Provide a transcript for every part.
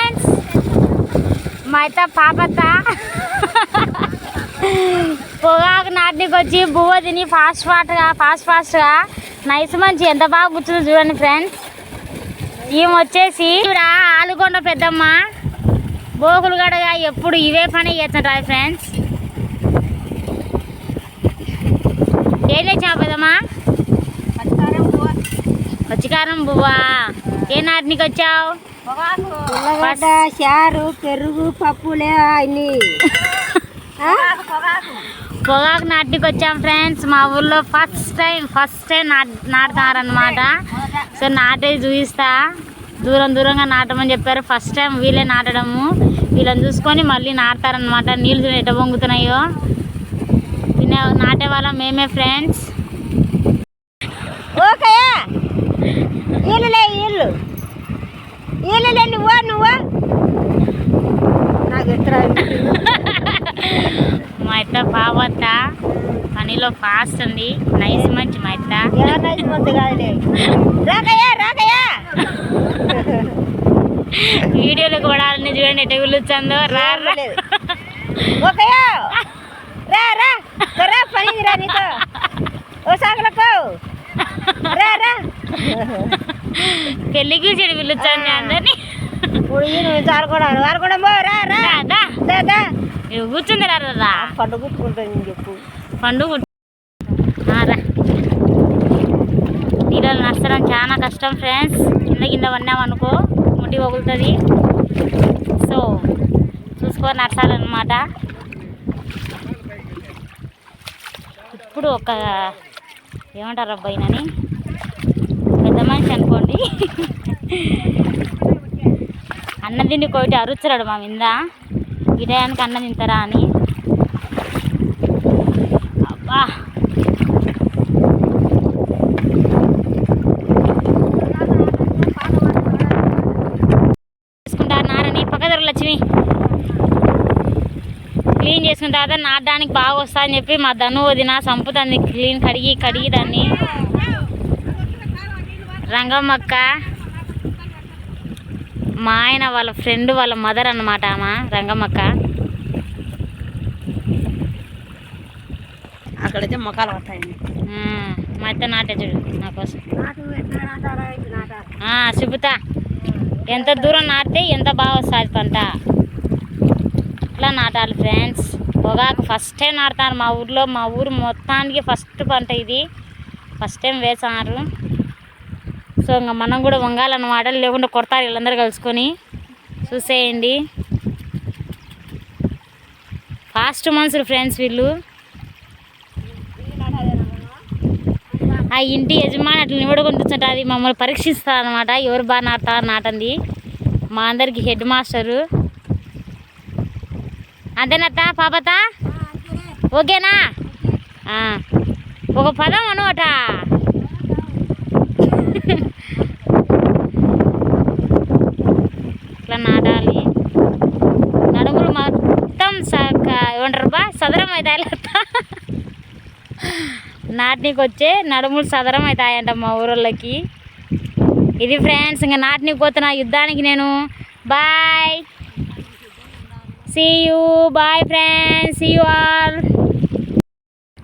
Friends, మా అయితే పాపత్త పొగాకు నాటికి వచ్చి బువ్వ తిని ఫాస్ట్గా నైస్ మంచి ఎంత బాగా కూర్చుంది చూడండి ఫ్రెండ్స్. ఈమె వచ్చేసి ఆలుగొండ పెద్దమ్మ బోకులు గడగా ఎప్పుడు ఇవే పని చేస్తుంటారు ఫ్రెండ్స్. ఏం తెచ్చావు పెద్దమ్మా? పచ్చికారం బువ్వా. ఏ నాటికి వచ్చావు? చారు పెరుగు పప్పులే అన్ని పొగాకు నాటికి వచ్చాం ఫ్రెండ్స్. మా ఊళ్ళో ఫస్ట్ టైం నాటుతారనమాట. సో నాటేది చూపిస్తా. దూరంగా నాటమని చెప్పారు. ఫస్ట్ టైం వీళ్ళే నాటడము. వీళ్ళని చూసుకొని మళ్ళీ నాటుతారనమాట. నీళ్ళు ఎట్ట పొంగుతున్నాయో నాటే వాళ్ళం మేమే ఫ్రెండ్స్. ఓకే ఇల్లు నువ్వు నాకు మా ఇత్త పావత్త పనిలో ఫాస్ట్ ఉంది. నైస్ మంచి మా ఇత్త. వీడియోలకు పడాలని చూడండి ఎట్ట పిలుస్తుందో. పెళ్ళికి చెడు పిలుస్తాను అందరినీ. కూర్చుంది రా పండుగ చెప్పు. పండుగ నీళ్ళలో నచ్చడం చాలా కష్టం ఫ్రెండ్స్. కింద పడినామనుకో ముట్టి పగులుతుంది. సో చూసుకొని నడచాలన్నమాట. ఇప్పుడు ఒక ఏమంటారు అబ్బాయినని పెద్ద మనిషి అనుకోండి. అన్నం తిండి కోటి అరుచురాడు మా మీద. ఈ టయానికి అన్నం తింటారా అని. అబ్బా చేసుకుంటారు నారని పక్కదర లక్ష్మి క్లీన్ చేసుకుంటారు. నాటడానికి బాగా వస్తా అని చెప్పి మా ధను వదిన సంపుతుంది క్లీన్ కడిగి దాన్ని. రంగమ్మక్క మా ఆయన వాళ్ళ ఫ్రెండ్ వాళ్ళ మదర్ అన్నమాట ఆమె రంగమ్మక్క. అక్కడైతే మొక్కలు వస్తాయి. మా అత్త నాటే చూడు నా కోసం. చెబుతా ఎంత దూరం నాటితే ఎంత బాగా వస్తుంది పంట. ఇట్లా నాటాలి ఫ్రెండ్స్. పొగాకు ఫస్ట్ టైం నాటుతారు మా ఊర్లో. మా ఊరు మొత్తానికి ఫస్ట్ పంట ఇది. ఫస్ట్ టైం వేసారు. సో ఇంకా మనం కూడా వంగాలన్నమాట. లేకుండా కొడతారు వీళ్ళందరూ కలుసుకొని. చూసేయండి ఫాస్ట్ మనుషులు ఫ్రెండ్స్ వీళ్ళు. ఆ ఇంటి యజమాని అట్లా నిలబడుకొని కూర్చుంటుంది. మమ్మల్ని పరీక్షిస్తారు అనమాట. ఎవరు బాగా నాటుతారు నాటంది. మా అందరికి హెడ్ మాస్టరు. అంతేనత్త పాపత ఓకేనా? ఒక పదం అనమాట. ఇట్లా నాటాలి. నడుములు మొత్తం ఏమంటారు బా సదరం అవుతాయి. నాటినీకి వచ్చే నడుములు సదరం అవుతాయంట మా ఊరోళ్ళకి. ఇది ఫ్రెండ్స్. ఇంకా నాటినీకి పోతున్నా యుద్ధానికి నేను. Bye, see you, bye friends, see you all.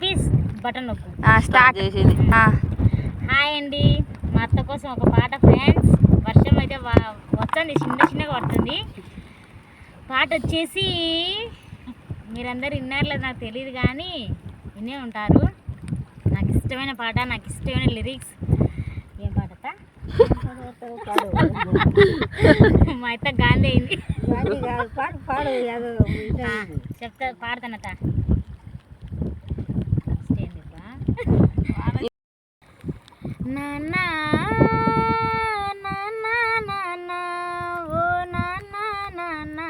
Please button నొక్కు. స్టార్ట్ చేసింది. హాయ్ అండి. మా అత్త కోసం ఒక పాట ఫ్రెండ్స్. వర్షం అయితే వస్తుంది, చిన్నగా పడుతుంది. పాట వచ్చేసి మీరందరూ విన్నారో నాకు తెలియదు కానీ వినే ఉంటారు. నాకు ఇష్టమైన పాట, నాకు ఇష్టమైన లిరిక్స్. ఏం పాట మా అత్త గాంధీ అయింది. చెప్తా పాడతానట. నాన్న ఓ నాన్న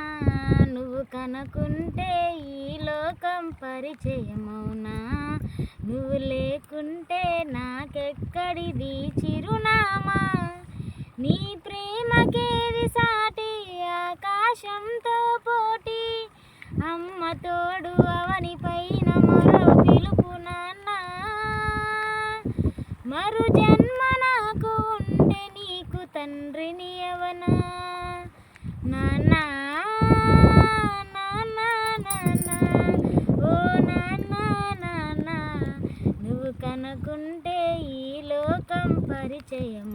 నువ్వు కనుకుంటే ఈ లోకం పరిచయమవునా, నువ్వు లేకుంటే నాకెక్కడిది చిరునామా, నీ ప్రేమకేది సాటి ఆకాశంతో పోటీ, అమ్మ తోడు అవని పైన మరో పిలుపు నాన్న, మరు జన్మ నాకు ఉంటే నీకు తండ్రిని అవనా నాన్న. జయము